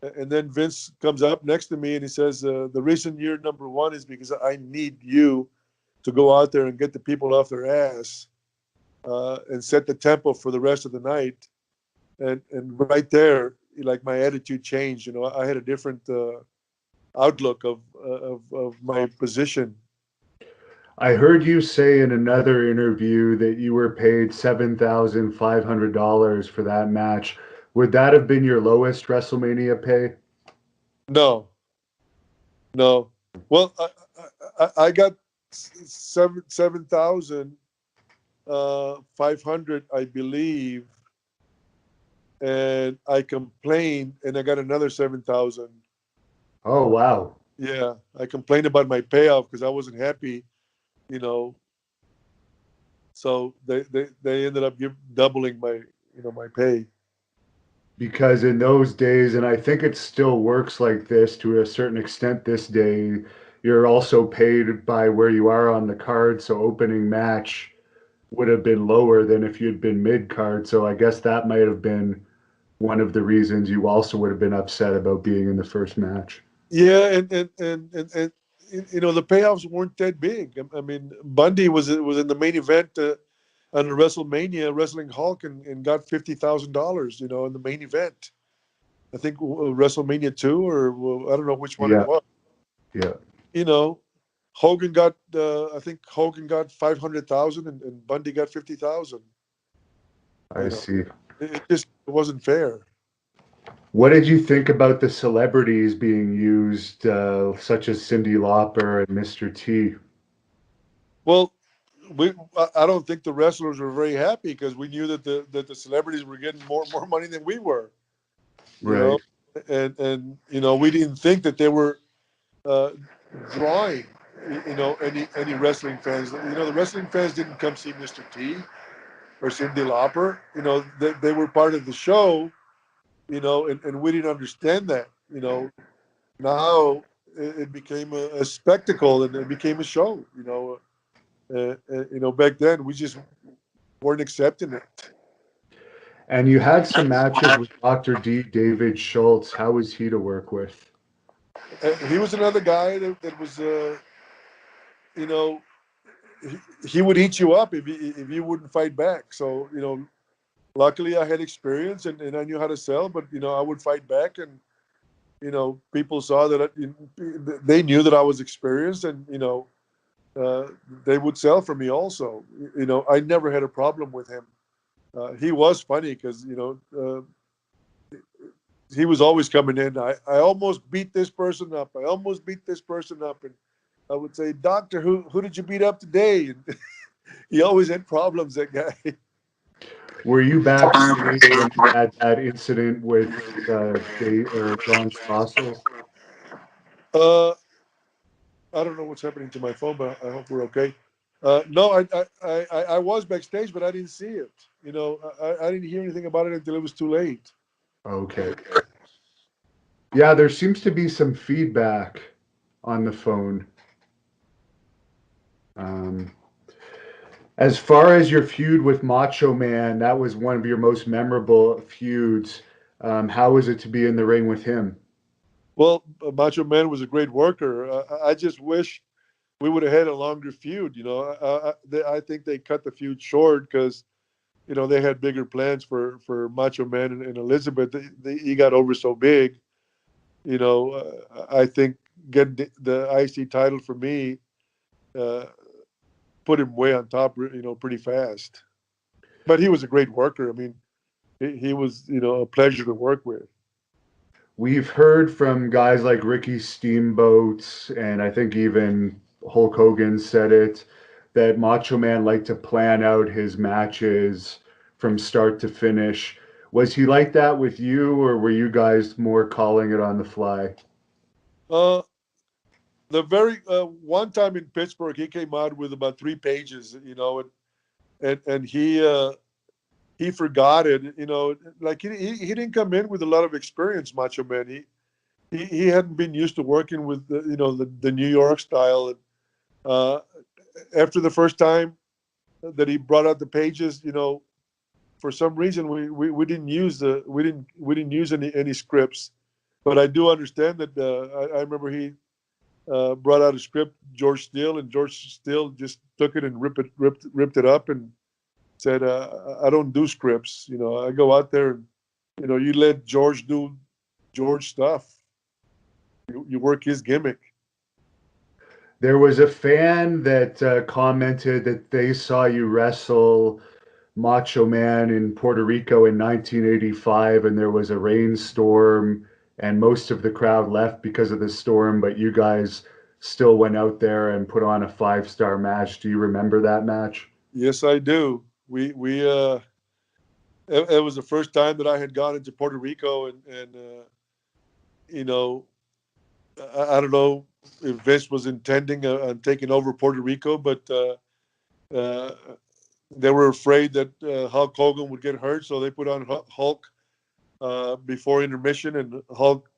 And then Vince comes up next to me and he says, "The reason you're number one is because I need you to go out there and get the people off their ass and set the tempo for the rest of the night." And right there, like my attitude changed. I had a different outlook of my position. I heard you say in another interview that you were paid $7,500 for that match. Would that have been your lowest WrestleMania pay? No, no. Well, I got 7,500, I believe, and I complained, and I got another 7,000. Oh wow. Yeah, I complained about my payoff because I wasn't happy, you know. So they ended up doubling my pay. Because in those days, and I think it still works like this to a certain extent this day, you're also paid by where you are on the card. So opening match would have been lower than if you'd been mid card. So I guess that might have been one of the reasons you also would have been upset about being in the first match. Yeah, and the payoffs weren't that big. I mean, Bundy was in the main event on WrestleMania, wrestling Hulk, and got $50,000. In the main event. I think WrestleMania 2, or well, I don't know which one it Yeah, was. yeah, You know, Hogan got I think Hogan got 500,000 and Bundy got 50,000. I You know, see. it just wasn't fair. What did you think about the celebrities being used, such as Cyndi Lauper and Mr. T? Well, I don't think the wrestlers were very happy because we knew that the celebrities were getting more money than we were. You know, Right. and we didn't think that they were uh, drawing any wrestling fans. The wrestling fans didn't come see Mr. T or Cyndi Lauper. They were part of the show. And we didn't understand that. Now it became a spectacle and it became a show. Back then we just weren't accepting it. And you had some matches with Dr. D, David Schultz. How was he to work with? He was another guy that was, you know, he would eat you up if you wouldn't fight back. So luckily I had experience and I knew how to sell, but I would fight back, and people saw that they knew that I was experienced, and uh, they would sell for me also. I never had a problem with him. He was funny because he was always coming in. I almost beat this person up. I almost beat this person up, and I would say, "Doctor, who did you beat up today?" And he always had problems. That guy. Were you backstage when you had that incident with John Stossel? I don't know what's happening to my phone, but I hope we're okay. No, I was backstage, but I didn't see it. You know, I didn't hear anything about it until it was too late. Okay. Yeah, there seems to be some feedback on the phone. Um, as far as your feud with Macho Man, that was one of your most memorable feuds. How was it to be in the ring with him? Well, Macho Man was a great worker. I just wish we would have had a longer feud. You know, I think they cut the feud short because they had bigger plans for Macho Man and Elizabeth. He got over so big. I think getting the IC title for me uh, put him way on top. Pretty fast. But he was a great worker. I mean, he was a pleasure to work with. We've heard from guys like Ricky Steamboat, and I think even Hulk Hogan said it, that Macho Man liked to plan out his matches from start to finish. Was he like that with you, or were you guys more calling it on the fly? Uh, the very one time in Pittsburgh, he came out with about 3 pages. And he forgot it. Like he didn't come in with a lot of experience, Macho Man. He hadn't been used to working with the New York style. Uh, After the first time that he brought out the pages, for some reason we didn't use we didn't use any scripts. But I do understand that I remember he brought out a script, George Steele, and George Steele just took it and ripped it up and said, I don't do scripts. I go out there and you let George do George stuff. You work his gimmick. There was a fan that commented that they saw you wrestle Macho Man in Puerto Rico in 1985, and there was a rainstorm, and most of the crowd left because of the storm, but you guys still went out there and put on a five-star match. Do you remember that match? Yes, I do. It was the first time that I had gone into Puerto Rico, and you know, I don't know if Vince was intending on taking over Puerto Rico, but uh, they were afraid that Hulk Hogan would get hurt, so they put on Hulk before intermission, and Hulk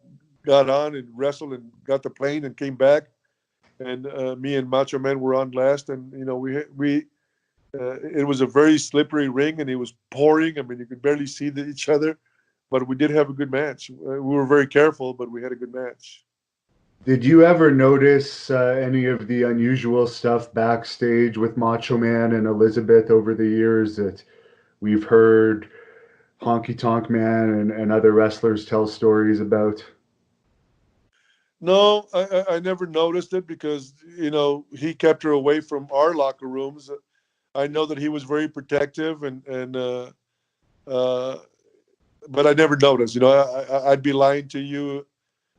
got on and wrestled and got the plane and came back, and me and Macho Man were on last, and we it was a very slippery ring, and it was pouring. I mean, you could barely see each other, but we did have a good match. We were very careful, but we had a good match. Did you ever notice any of the unusual stuff backstage with Macho Man and Elizabeth over the years that we've heard Honky Tonk Man and other wrestlers tell stories about? No, I never noticed it because he kept her away from our locker rooms. I know that he was very protective, and uh, but I never noticed. I'd be lying to you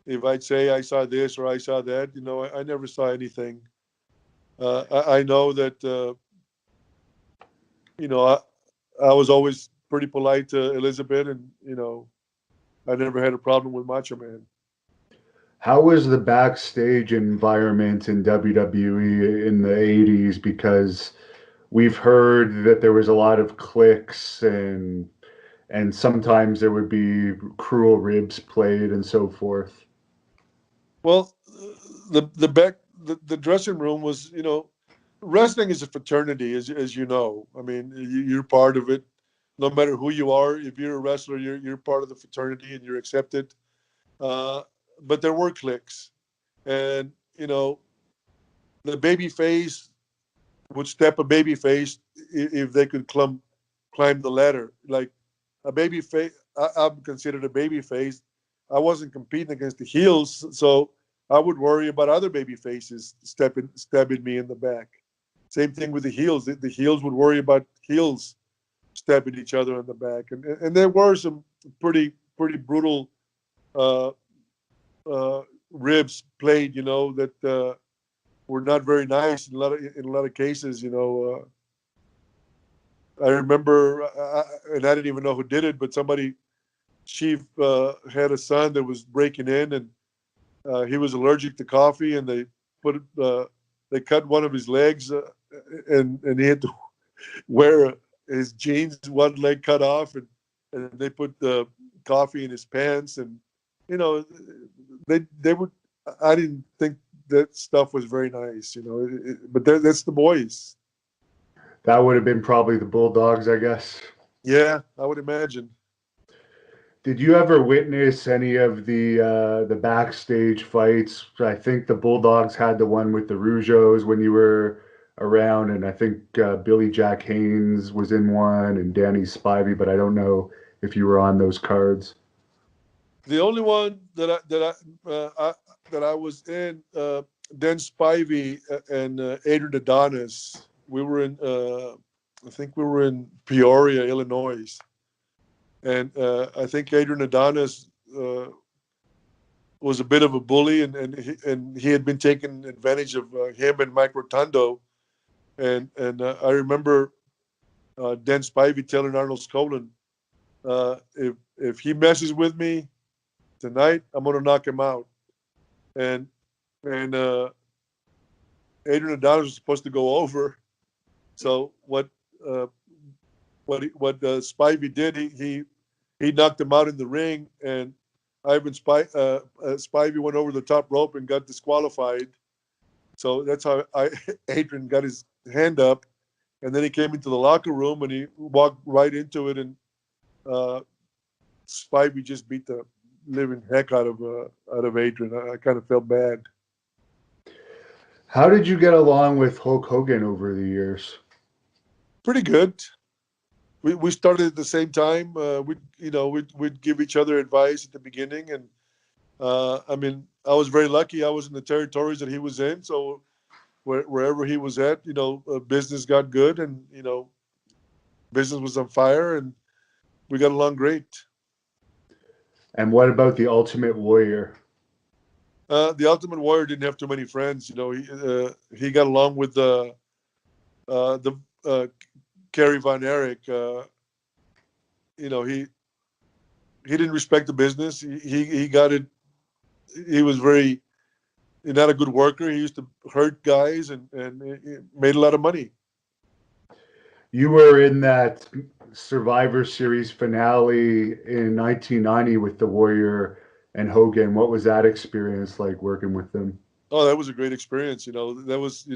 if I'd say I saw this or I saw that. I never saw anything. I know that I was always pretty polite to Elizabeth, and I never had a problem with Macho Man. How was the backstage environment in WWE in the 80s? Because we've heard that there was a lot of cliques and sometimes there would be cruel ribs played and so forth. Well, the dressing room was wrestling is a fraternity, as you know. I mean, you're part of it. No matter who you are, if you're a wrestler, you're part of the fraternity and you're accepted. Uh, but there were cliques, and the baby face would step a baby face if they could climb the ladder. Like a baby face, I'm considered a baby face. I wasn't competing against the heels, so I would worry about other baby faces stabbing me in the back. Same thing with the heels. The heels would worry about heels stabbing each other in the back, and there were some pretty brutal uh, ribs played. That were not very nice in a lot of cases. I remember, and I didn't even know who did it, but somebody chief had a son that was breaking in, and he was allergic to coffee, and they they cut one of his legs, and he had to wear his jeans, one leg cut off, and they put the coffee in his pants, and you know, they would. I didn't think that stuff was very nice, but that's the boys. That would have been probably the Bulldogs, I guess. Yeah, I would imagine. Did you ever witness any of the backstage fights? I think the Bulldogs had the one with the Rougeos when you were around, and I think Billy Jack Haynes was in one, and Danny Spivey, but I don't know if you were on those cards. The only one that I was in, Dan Spivey and Adrian Adonis. We were in, I think we were in Peoria, Illinois, and I think Adrian Adonis was a bit of a bully, and he had been taking advantage of him and Mike Rotundo, and I remember Dan Spivey telling Arnold Skaaland, if he messes with me tonight, I'm going to knock him out. And Adrian Adonis was supposed to go over. So uh, what Spivey did, he knocked him out in the ring, and Spivey went over the top rope and got disqualified. So that's how Adrian got his hand up, and then he came into the locker room and he walked right into it, and Spivey just beat the living heck out of Adrian. I kind of felt bad. How did you get along with Hulk Hogan over the years? Pretty good. We started at the same time. We'd give each other advice at the beginning, and I mean, I was very lucky. I was in the territories that he was in, so wherever he was at, business got good, and business was on fire, and we got along great. And what about the Ultimate Warrior? The Ultimate Warrior didn't have too many friends. He got along with the Kerry Von Erich. He didn't respect the business. He got it. He was very not a good worker. He used to hurt guys and he made a lot of money. You were in that Survivor Series finale in 1990 with the Warrior and Hogan. What was that experience like working with them? Oh, that was a great experience. That was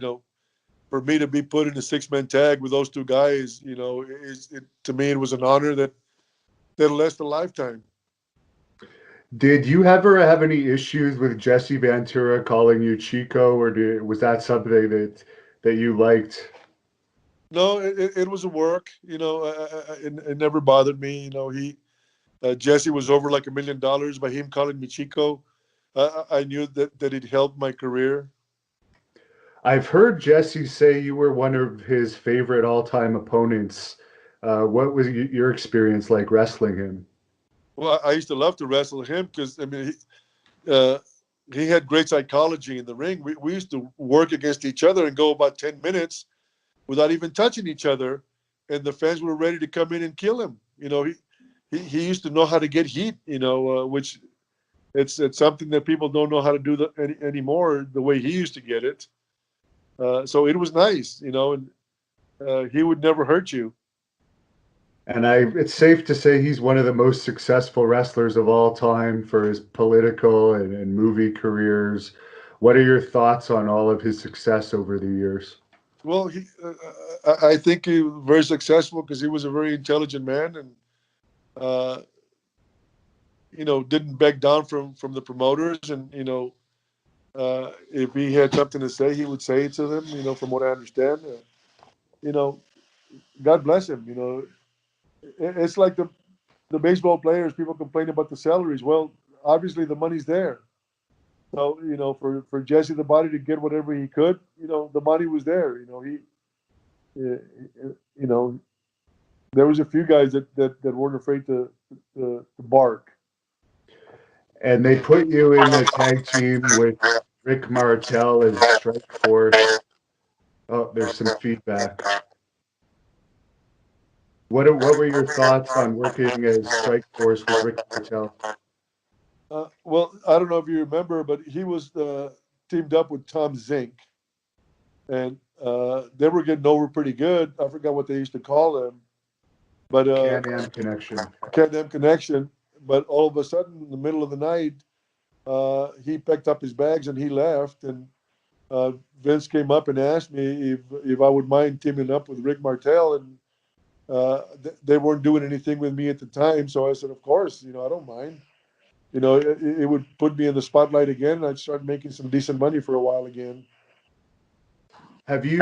for me to be put in a 6-man tag with those two guys. To me it was an honor that'll last a lifetime. Did you ever have any issues with Jesse Ventura calling you Chico, or was that something that you liked? No, it was a work. It never bothered me. Jesse was over like $1 million by him calling me Chico. I knew that it helped my career. I've heard Jesse say you were one of his favorite all-time opponents. What was your experience like wrestling him? Well, I used to love to wrestle him because, I mean, he had great psychology in the ring. We used to work against each other and go about 10 minutes without even touching each other, and the fans were ready to come in and kill him. He used to know how to get heat, which it's something that people don't know how to do anymore the way he used to get it. So it was nice, and he would never hurt you. And it's safe to say he's one of the most successful wrestlers of all time for his political and movie careers. What are your thoughts on all of his success over the years? Well, I think he was very successful because he was a very intelligent man, and uh, didn't back down from the promoters, and if he had something to say, he would say it to them. From what I understand, you know, God bless him. It's like the baseball players. People complain about the salaries. Well, obviously the money's there. So for Jesse the Body to get whatever he could, the money was there. You know, there was a few guys that weren't afraid to bark. And they put you in a tag team with Rick Martel as Strike Force. Oh, there's some feedback. What were your thoughts on working as Strike Force with Rick Martel? Well, I don't know if you remember, but he was teamed up with Tom Zink, and they were getting over pretty good. I forgot what they used to call them, but Can-Am connection. Can-Am Connection. But all of a sudden, in the middle of the night, he picked up his bags and he left. And Vince came up and asked me if I would mind teaming up with Rick Martel, and they weren't doing anything with me at the time. So I said, of course, I don't mind. It would put me in the spotlight again, and I'd start making some decent money for a while again. Have you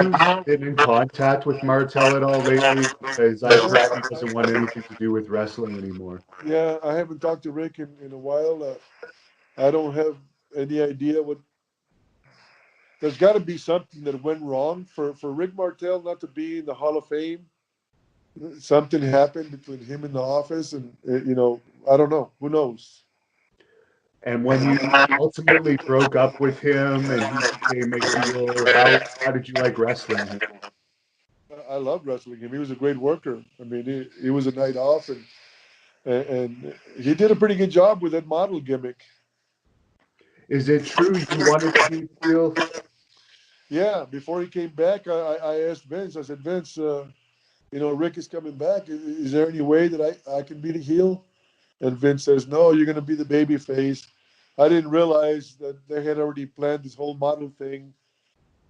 been in contact with Martel at all lately? Because I've heard he doesn't want anything to do with wrestling anymore. Yeah, I haven't talked to Rick in a while. I don't have any idea what. There's got to be something that went wrong for Rick Martel not to be in the Hall of Fame. Something happened between him and the office, and I don't know. Who knows? And when you ultimately broke up with him and he became a heel, how did you like wrestling him? I love wrestling him. He was a great worker. I mean, he was a night off, and he did a pretty good job with that model gimmick. Is it true you wanted to be heel? Yeah, before he came back, I asked Vince. I said, Vince, Rick is coming back. Is there any way that I can be the heel? And Vince says, no, you're going to be the baby face. I didn't realize that they had already planned this whole model thing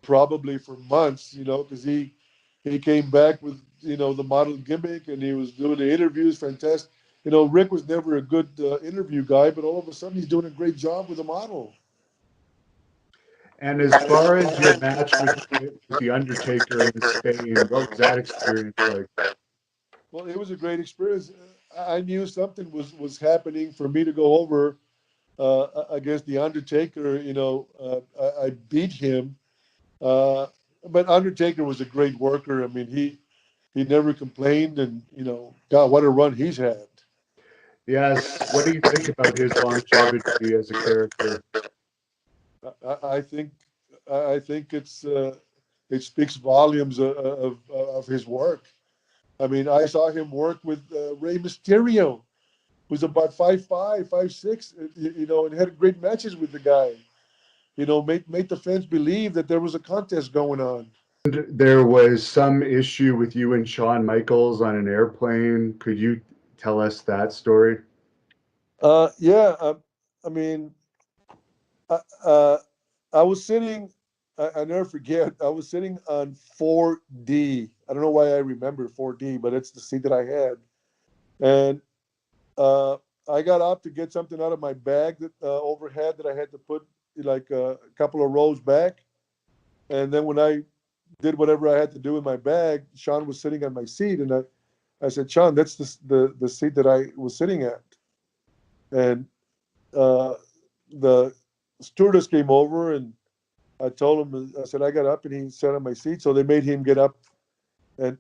probably for months, because he came back with, the model gimmick, and he was doing the interviews, fantastic. Rick was never a good interview guy, but all of a sudden he's doing a great job with the model. And as far as your match with the Undertaker in Spain, what was that experience like? Well, it was a great experience. I knew something was happening for me to go over against the Undertaker. I beat him, but Undertaker was a great worker. I mean, he never complained, and God, what a run he's had. Yes. What do you think about his longevity as a character? I think it speaks volumes of his work. I mean, I saw him work with Rey Mysterio, who's about 5'5", 5'6", and had great matches with the guy. Made the fans believe that there was a contest going on. There was some issue with you and Shawn Michaels on an airplane. Could you tell us that story? Yeah, I mean, I, uh, I was sitting. I never forget. I was sitting on 4D. I don't know why I remember 4D, but it's the seat that I had. And I got up to get something out of my bag that overhead that I had to put like a couple of rows back. And then when I did whatever I had to do in my bag, Sean was sitting on my seat, and I said, Sean, that's the seat that I was sitting at. And the stewardess came over, and I told him, I said, I got up, and he sat on my seat. So they made him get up, and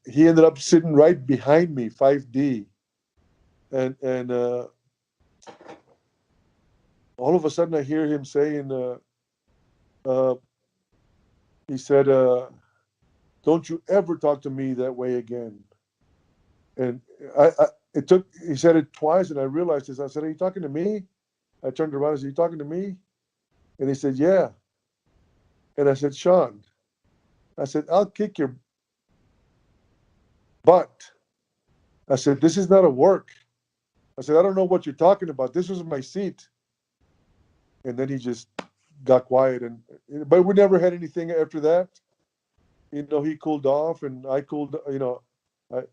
he ended up sitting right behind me, 5D. And all of a sudden I hear him saying, uh, he said, don't you ever talk to me that way again. And he said it twice, and I realized this. I said, are you talking to me? I turned around and said, are you talking to me? And he said, yeah. And I said, Sean, I said, I'll kick your butt. I said, this is not a work. I said, I don't know what you're talking about. This was my seat. And then he just got quiet. But we never had anything after that. He cooled off, and I cooled,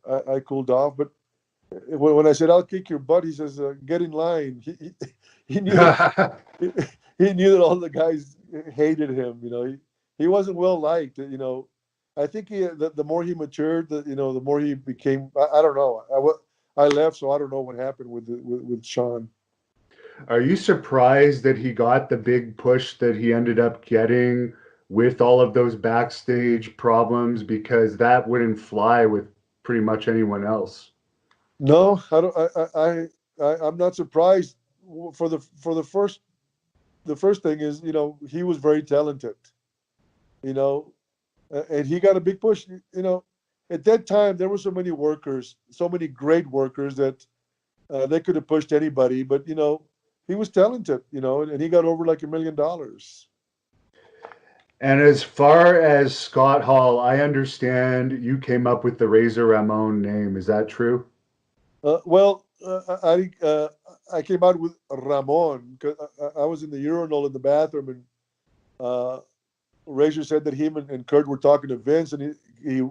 I cooled off. But when I said, I'll kick your butt, he says, get in line. He knew that, he knew that all the guys hated him. He wasn't well liked. I think the more he matured, the more he became. I don't know. I left, so I don't know what happened with Sean. Are you surprised that he got the big push that he ended up getting with all of those backstage problems? Because that wouldn't fly with pretty much anyone else. No, I don't. I'm not surprised. The first thing is, he was very talented. You know, and he got a big push. At that time there were so many workers, so many great workers that they could have pushed anybody. But he was talented, and he got over like $1 million. And as far as Scott Hall, I understand you came up with the Razor Ramon name. Is that true? Well, I came out with Ramon because I was in the urinal in the bathroom, and uh, Razor said that him and Kurt were talking to Vince, and he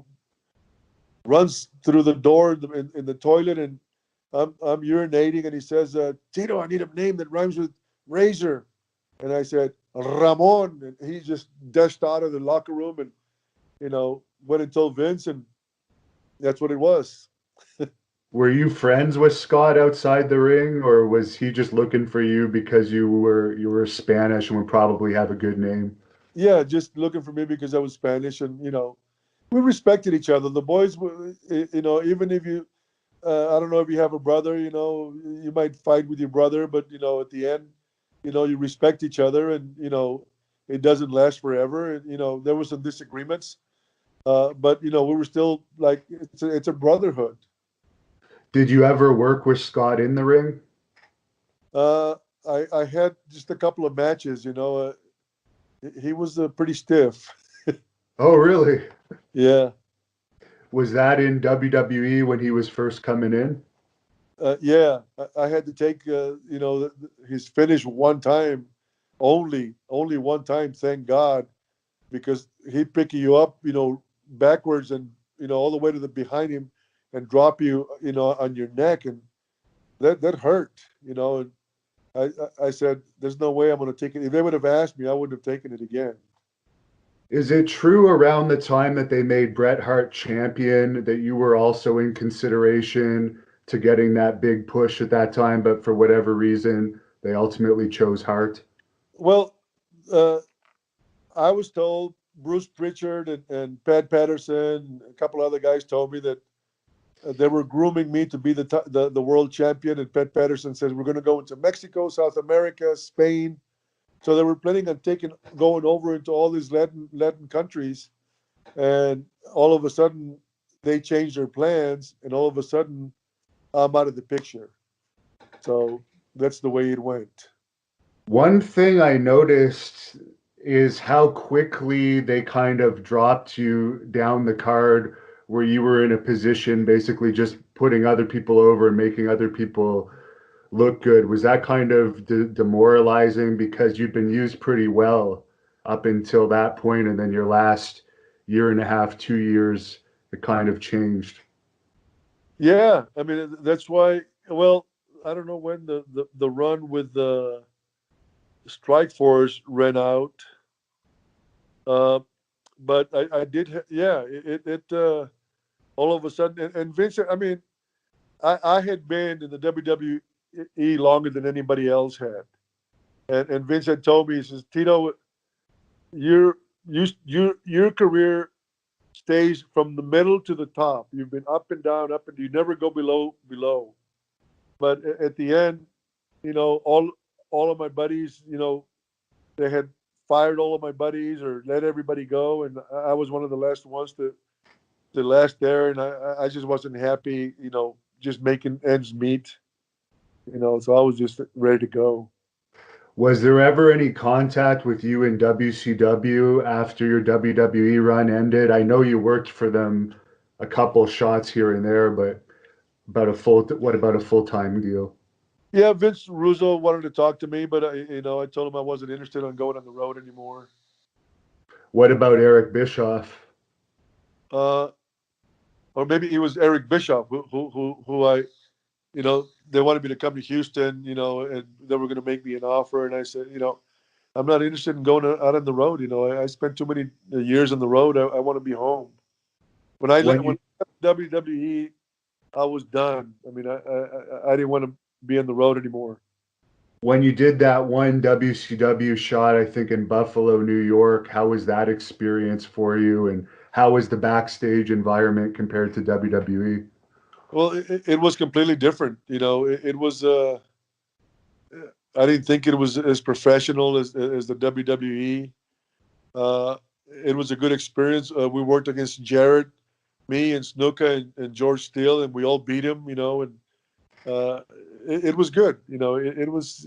runs through the door in the toilet, and I'm urinating, and he says, "Tito, I need a name that rhymes with Razor," and I said Ramon, and he just dashed out of the locker room and went and told Vince, and that's what it was. Were you friends with Scott outside the ring, or was he just looking for you because you were Spanish and would probably have a good name? Yeah, just looking for me because I was Spanish, and we respected each other. The boys were, even if you, I don't know if you have a brother, you might fight with your brother, but at the end, you respect each other, and it doesn't last forever. And there were some disagreements, but we were still like it's a brotherhood. Did you ever work with Scott in the ring? Uh, I had just a couple of matches. He was pretty stiff. Oh, really? Yeah. Was that in WWE when he was first coming in? Yeah, I had to take his finish one time, only one time. Thank God, because he'd pick you up, backwards and all the way to the behind him, and drop you, on your neck, and that hurt. And I said, "There's no way I'm going to take it." If they would have asked me, I wouldn't have taken it again. Is it true around the time that they made Bret Hart champion that you were also in consideration to getting that big push at that time, but for whatever reason, they ultimately chose Hart? Well, uh, I was told Bruce Pritchard and Pat Patterson, a couple other guys told me that they were grooming me to be the world champion. And Pat Patterson says we're going to go into Mexico, South America, Spain. So they were planning on going over into all these Latin countries, and all of a sudden they changed their plans, and all of a sudden I'm out of the picture. So that's the way it went. One thing I noticed is how quickly they kind of dropped you down the card where you were in a position basically just putting other people over and making other people look good. Was that kind of demoralizing because you'd been used pretty well up until that point, and then your last year and a half, 2 years, it kind of changed? Yeah, I mean that's why. Well, I don't know when the run with the Strike Force ran out, uh, but I did. Yeah, all of a sudden, and Vincent. I mean, I had been in the WWE longer than anybody else had, and Vincent told me, he says, Tito, your your career stays from the middle to the top. You've been up and down, up and you never go below. But at the end, all of my buddies, they had fired all of my buddies or let everybody go, and I was one of the last ones to last there, and I just wasn't happy, just making ends meet, so I was just ready to go. Was there ever any contact with you in WCW after your WWE run ended? I know you worked for them a couple shots here and there, but what about a full-time deal? Yeah, Vince Russo wanted to talk to me, but I told him I wasn't interested on going on the road anymore. What about Eric Bischoff? Uh, or maybe it was Eric Bischoff who they wanted me to come to Houston, and they were going to make me an offer, and I said, I'm not interested in going out on the road. I spent too many years on the road. I want to be home. When When you I left WWE, I was done. I mean, I didn't want to be on the road anymore. when you did that one WCW shot, I think in Buffalo, New York, how was that experience for you, and how was the backstage environment compared to WWE? Well, it was completely different. It was. I didn't think it was as professional as the WWE. Uh, it was a good experience. We worked against Jarrett, me and Snuka and George Steele, and we all beat him. And uh, it was good. It was,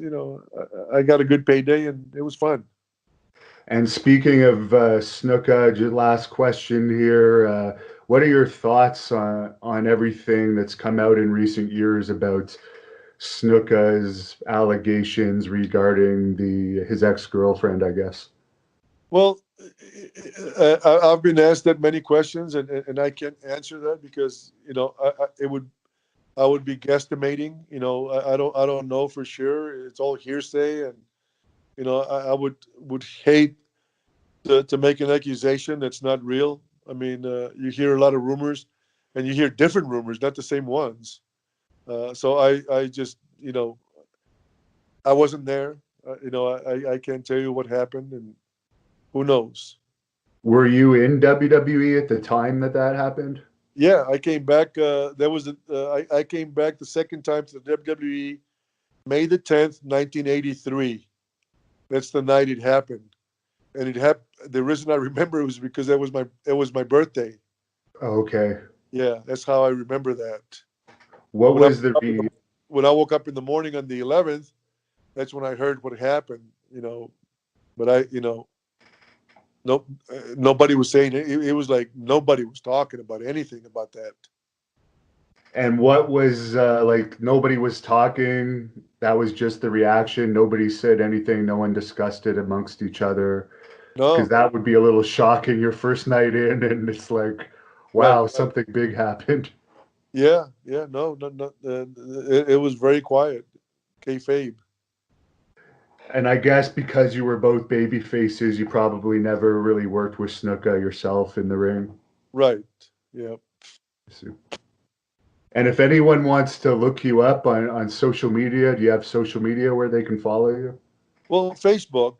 I got a good payday and it was fun. And speaking of Snuka, just last question here. What are your thoughts on everything that's come out in recent years about Snuka's allegations regarding his ex-girlfriend, I guess? Well, I've been asked that many questions, and I can't answer that because I would be guesstimating. I don't know for sure. It's all hearsay, and I would hate to make an accusation that's not real. I mean, you hear a lot of rumors, and you hear different rumors, not the same ones. So I just I wasn't there. I can't tell you what happened, and who knows. Were you in WWE at the time that that happened? Yeah, I came back. I came back the second time to the WWE, May the 10th, 1983. That's the night it happened, and it happened. The reason I remember it was because it was my birthday. Okay. Yeah, that's how I remember that. What When I was woke the up in the, when I woke up in the morning on the 11th, that's when I heard what happened. But nobody was saying it. It was like nobody was talking about anything about that. and what was like nobody was talking? That was just the reaction. Nobody said anything. No one discussed it amongst each other. Because No, that would be a little shocking your first night in, and it's like, right. wow, something big happened. Yeah, yeah, no, no, no. It was very quiet. Kayfabe. And I guess because you were both baby faces, you probably never really worked with Snuka yourself in the ring. Right. Yeah. And if anyone wants to look you up on social media, do you have social media where they can follow you? Well, Facebook.